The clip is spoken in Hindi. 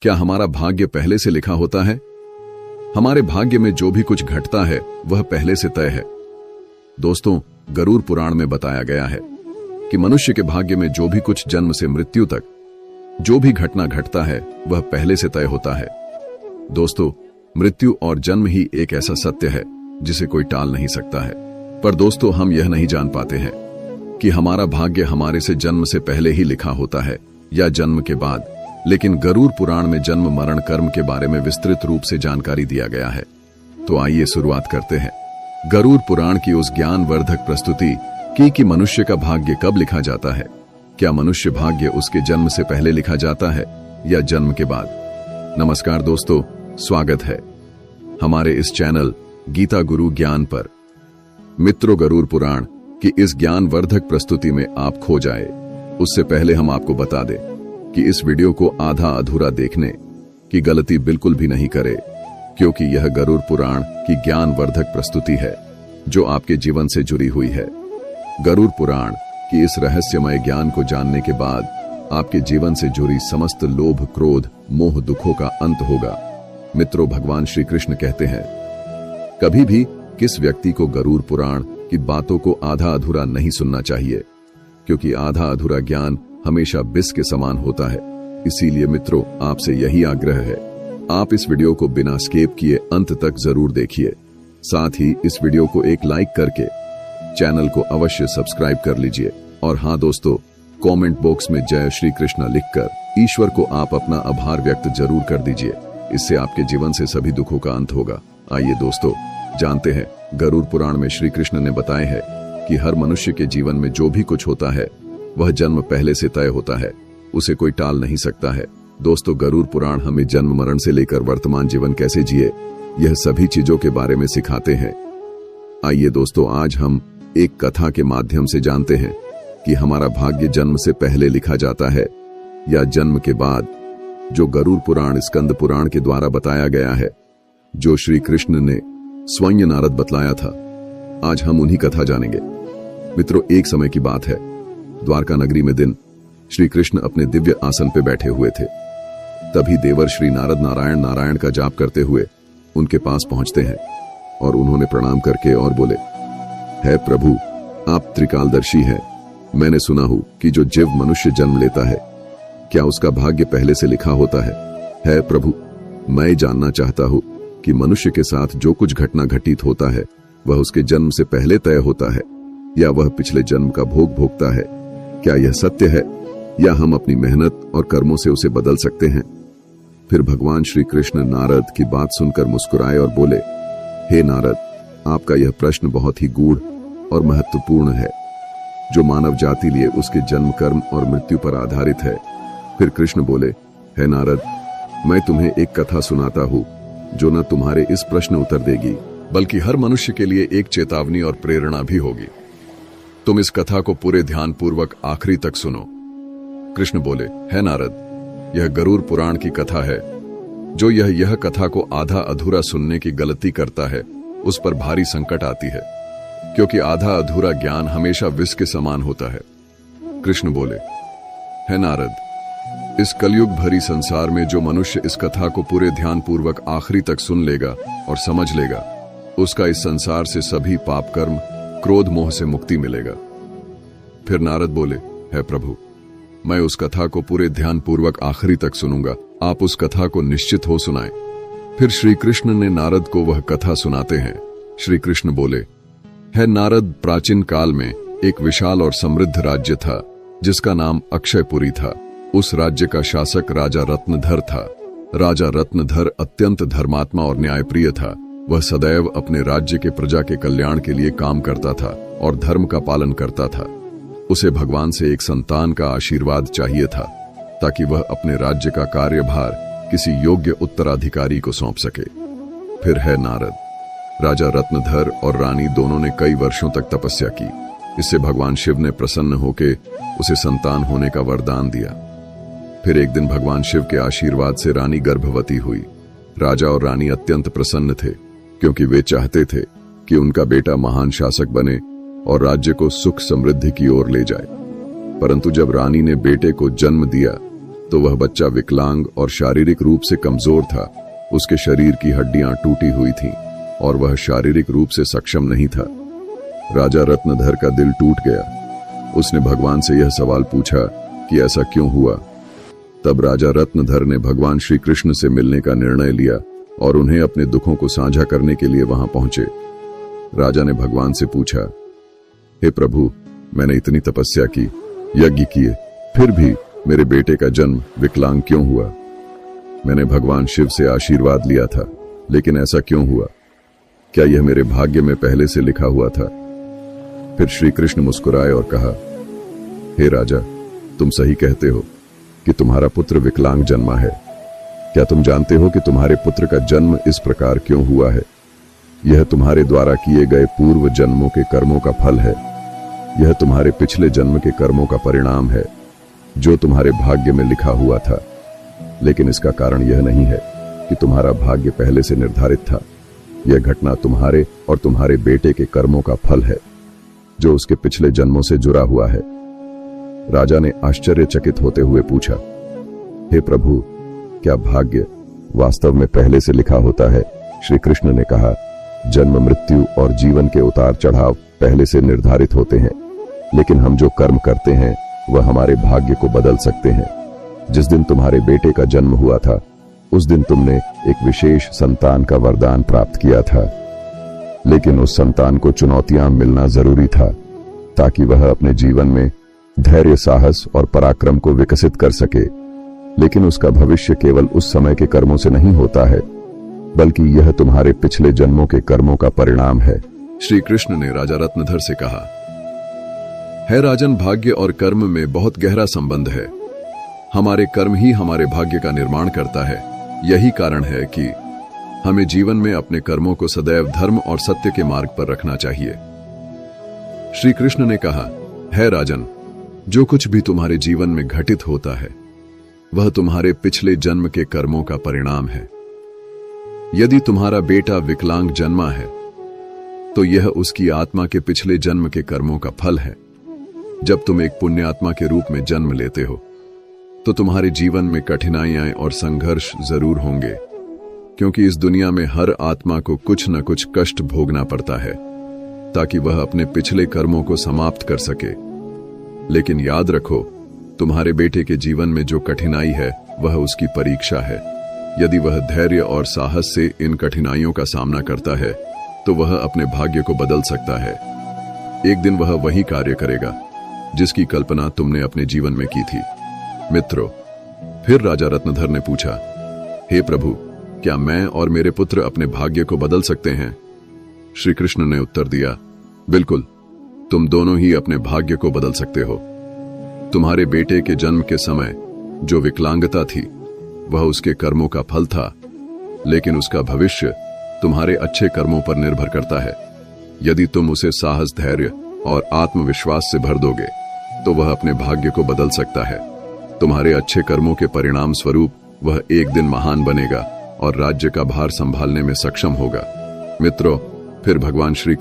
क्या हमारा भाग्य पहले से लिखा होता है? हमारे भाग्य में जो भी कुछ घटता है वह पहले से तय है। दोस्तों, गरुड़ पुराण में बताया गया है कि मनुष्य के भाग्य में जो भी कुछ जन्म से मृत्यु तक जो भी घटना घटता है वह पहले से तय होता है। दोस्तों, मृत्यु और जन्म ही एक ऐसा सत्य है जिसे कोई टाल नहीं सकता है। पर दोस्तों, हम यह नहीं जान पाते हैं कि हमारा भाग्य हमारे से जन्म से पहले ही लिखा होता है या जन्म के बाद। लेकिन गरुड़ पुराण में जन्म मरण कर्म के बारे में विस्तृत रूप से जानकारी दिया गया है। तो आइए शुरुआत करते हैं गरुड़ पुराण की उस ज्ञानवर्धक प्रस्तुति कि मनुष्य का भाग्य कब लिखा जाता है। क्या मनुष्य भाग्य उसके जन्म से पहले लिखा जाता है या जन्म के बाद? नमस्कार दोस्तों, स्वागत है हमारे इस चैनल गीता गुरु ज्ञान पर। मित्रों, गरुड़ पुराण की इस ज्ञानवर्धक प्रस्तुति में आप खो जाए उससे पहले हम आपको बता दें कि इस वीडियो को आधा अधूरा देखने की गलती बिल्कुल भी नहीं करे, क्योंकि यह गरुड़ पुराण की ज्ञानवर्धक प्रस्तुति है जो आपके जीवन से जुड़ी हुई है। गरुड़ पुराण की इस रहस्यमय ज्ञान को जानने के बाद आपके जीवन से जुड़ी समस्त लोभ, क्रोध, मोह, दुखों का अंत होगा। मित्रों, भगवान श्री कृष्ण कहते हैं, कभी भी किस व्यक्ति को गरुड़ पुराण की बातों को आधा अधूरा नहीं सुनना चाहिए, क्योंकि आधा अधूरा ज्ञान हमेशा विष के समान होता है। इसीलिए मित्रों, आपसे यही आग्रह है, आप इस वीडियो को बिना स्किप किए अंत तक जरूर देखिए। साथ ही इस वीडियो को एक लाइक करके चैनल को अवश्य सब्सक्राइब कर लीजिए। और हाँ दोस्तों, कमेंट बॉक्स में जय श्री कृष्ण लिखकर ईश्वर को आप अपना आभार व्यक्त जरूर कर दीजिए। इससे आपके जीवन से सभी दुखों का अंत होगा। आइए दोस्तों, जानते हैं गरुड़ पुराण में श्री कृष्ण ने बताया है कि हर मनुष्य के जीवन में जो भी कुछ होता है वह जन्म पहले से तय होता है, उसे कोई टाल नहीं सकता है। दोस्तों, गरुड़ पुराण हमें जन्म मरण से लेकर वर्तमान जीवन कैसे जिए यह सभी चीजों के बारे में सिखाते हैं। आइए दोस्तों, आज हम एक कथा के माध्यम से जानते हैं कि हमारा भाग्य जन्म से पहले लिखा जाता है या जन्म के बाद, जो गरुड़ पुराण स्कंद पुराण के द्वारा बताया गया है, जो श्री कृष्ण ने स्वयं नारद बतलाया था। आज हम उन्हीं कथा जानेंगे। मित्रों, एक समय की बात है, द्वारका नगरी में दिन श्री कृष्ण अपने दिव्य आसन पे बैठे हुए थे। तभी देवर श्री नारद नारायण नारायण का जाप करते हुए उनके पास पहुंचते हैं और उन्होंने प्रणाम करके और बोले, है प्रभु, आप त्रिकालदर्शी हैं। मैंने सुना हूं कि जो जीव मनुष्य जन्म लेता है, क्या उसका भाग्य पहले से लिखा होता है? है प्रभु, मैं जानना चाहता हूं कि मनुष्य के साथ जो कुछ घटना घटित होता है वह उसके जन्म से पहले तय होता है या वह पिछले जन्म का भोग भोगता है। क्या यह सत्य है या हम अपनी मेहनत और कर्मों से उसे बदल सकते हैं? फिर भगवान श्री कृष्ण नारद की बात सुनकर मुस्कुराए और बोले, हे नारद, आपका यह प्रश्न बहुत ही गूढ़ और महत्वपूर्ण है, जो मानव जाति लिए उसके जन्म, कर्म और मृत्यु पर आधारित है। फिर कृष्ण बोले, हे नारद, मैं तुम्हें एक कथा सुनाता हूँ जो न तुम्हारे इस प्रश्न उत्तर देगी, बल्कि हर मनुष्य के लिए एक चेतावनी और प्रेरणा भी होगी। तुम इस कथा को पूरे ध्यान पूर्वक आखिरी तक सुनो। कृष्ण बोले, है नारद, यह गरुड़ पुराण की कथा है। जो यह कथा को आधा अधूरा सुनने की गलती करता है उस पर भारी संकट आती है, क्योंकि आधा अधूरा ज्ञान हमेशा विष के समान होता है। कृष्ण बोले, है नारद, इस कलयुग भरी संसार में जो मनुष्य इस कथा को पूरे ध्यान पूर्वक आखिरी तक सुन लेगा और समझ लेगा, उसका इस संसार से सभी पाप कर्म, क्रोध, मोह से मुक्ति मिलेगा। फिर नारद बोले, है प्रभु, मैं उस कथा को पूरे ध्यान पूर्वक आखिरी तक सुनूंगा, आप उस कथा को निश्चित हो सुनाएं। फिर श्री कृष्ण ने नारद को वह कथा सुनाते हैं। श्री कृष्ण बोले, है नारद, प्राचीन काल में एक विशाल और समृद्ध राज्य था जिसका नाम अक्षयपुरी था। उस राज्य का शासक राजा रत्नधर था। राजा रत्नधर अत्यंत धर्मात्मा और न्यायप्रिय था। वह सदैव अपने राज्य के प्रजा के कल्याण के लिए काम करता था और धर्म का पालन करता था। उसे भगवान से एक संतान का आशीर्वाद चाहिए था ताकि वह अपने राज्य का कार्यभार किसी योग्य उत्तराधिकारी को सौंप सके। फिर है नारद, राजा रत्नधर और रानी दोनों ने कई वर्षों तक तपस्या की। इससे भगवान शिव ने प्रसन्न होकर उसे संतान होने का वरदान दिया। फिर एक दिन भगवान शिव के आशीर्वाद से रानी गर्भवती हुई। राजा और रानी अत्यंत प्रसन्न थे, क्योंकि वे चाहते थे कि उनका बेटा महान शासक बने और राज्य को सुख समृद्धि की ओर ले जाए। परंतु जब रानी ने बेटे को जन्म दिया तो वह बच्चा विकलांग और शारीरिक रूप से कमजोर था। उसके शरीर की हड्डियां टूटी हुई थीं और वह शारीरिक रूप से सक्षम नहीं था। राजा रत्नधर का दिल टूट गया। उसने भगवान से यह सवाल पूछा कि ऐसा क्यों हुआ। तब राजा रत्नधर ने भगवान श्री कृष्ण से मिलने का निर्णय लिया और उन्हें अपने दुखों को साझा करने के लिए वहां पहुंचे। राजा ने भगवान से पूछा, हे प्रभु, मैंने इतनी तपस्या की, यज्ञ किए, फिर भी मेरे बेटे का जन्म विकलांग क्यों हुआ? मैंने भगवान शिव से आशीर्वाद लिया था, लेकिन ऐसा क्यों हुआ? क्या यह मेरे भाग्य में पहले से लिखा हुआ था? फिर श्री कृष्ण मुस्कुराए और कहा, हे राजा, तुम सही कहते हो कि तुम्हारा पुत्र विकलांग जन्मा है। क्या तुम जानते हो कि तुम्हारे पुत्र का जन्म इस प्रकार क्यों हुआ है? यह तुम्हारे द्वारा किए गए पूर्व जन्मों के कर्मों का फल है। यह तुम्हारे पिछले जन्म के कर्मों का परिणाम है, जो तुम्हारे भाग्य में लिखा हुआ था। लेकिन इसका कारण यह नहीं है कि तुम्हारा भाग्य पहले से निर्धारित था। यह घटना तुम्हारे और तुम्हारे बेटे के कर्मों का फल है, जो उसके पिछले जन्मों से जुड़ा हुआ है। राजा ने आश्चर्यचकित होते हुए पूछा, हे प्रभु, क्या भाग्य वास्तव में पहले से लिखा होता है? श्री कृष्ण ने कहा, जन्म, मृत्यु और जीवन के उतार चढ़ाव पहले से निर्धारित होते हैं, लेकिन हम जो कर्म करते हैं वह हमारे भाग्य को बदल सकते हैं। जिस दिन तुम्हारे बेटे का जन्म हुआ था, उस दिन तुमने एक विशेष संतान का वरदान प्राप्त किया था, लेकिन उस संतान को चुनौतियां मिलना जरूरी था ताकि वह अपने जीवन में धैर्य, साहस और पराक्रम को विकसित कर सके। लेकिन उसका भविष्य केवल उस समय के कर्मों से नहीं होता है, बल्कि यह तुम्हारे पिछले जन्मों के कर्मों का परिणाम है। श्री कृष्ण ने राजा रत्नधर से कहा, है राजन, भाग्य और कर्म में बहुत गहरा संबंध है। हमारे कर्म ही हमारे भाग्य का निर्माण करता है। यही कारण है कि हमें जीवन में अपने कर्मों को सदैव धर्म और सत्य के मार्ग पर रखना चाहिए। श्री कृष्ण ने कहा, है राजन, जो कुछ भी तुम्हारे जीवन में घटित होता है वह तुम्हारे पिछले जन्म के कर्मों का परिणाम है। यदि तुम्हारा बेटा विकलांग जन्मा है तो यह उसकी आत्मा के पिछले जन्म के कर्मों का फल है। जब तुम एक पुण्य आत्मा के रूप में जन्म लेते हो तो तुम्हारे जीवन में कठिनाइयां और संघर्ष जरूर होंगे, क्योंकि इस दुनिया में हर आत्मा को कुछ न कुछ कष्ट भोगना पड़ता है ताकि वह अपने पिछले कर्मों को समाप्त कर सके। लेकिन याद रखो, तुम्हारे बेटे के जीवन में जो कठिनाई है वह उसकी परीक्षा है। यदि वह धैर्य और साहस से इन कठिनाइयों का सामना करता है तो वह अपने भाग्य को बदल सकता है। एक दिन वह वही कार्य करेगा जिसकी कल्पना तुमने अपने जीवन में की थी। मित्रों, फिर राजा रत्नधर ने पूछा, हे प्रभु, क्या मैं और मेरे पुत्र अपने भाग्य को बदल सकते हैं? श्री कृष्ण ने उत्तर दिया, बिल्कुल, तुम दोनों ही अपने भाग्य को बदल सकते हो। तुम्हारे बेटे के जन्म के समय जो विकलांगता थी वह उसके कर्मों का फल था, लेकिन उसका भविष्य तुम्हारे अच्छे कर्मों पर निर्भर करता है। यदि तुम उसे साहस, धैर्य और आत्मविश्वास से भर दोगे तो वह अपने भाग्य को बदल सकता है। तुम्हारे अच्छे कर्मों के परिणाम स्वरूप वह एक दिन महान बनेगा और राज्य का भार संभालने में सक्षम होगा। मित्रों, फिर भगवान श्री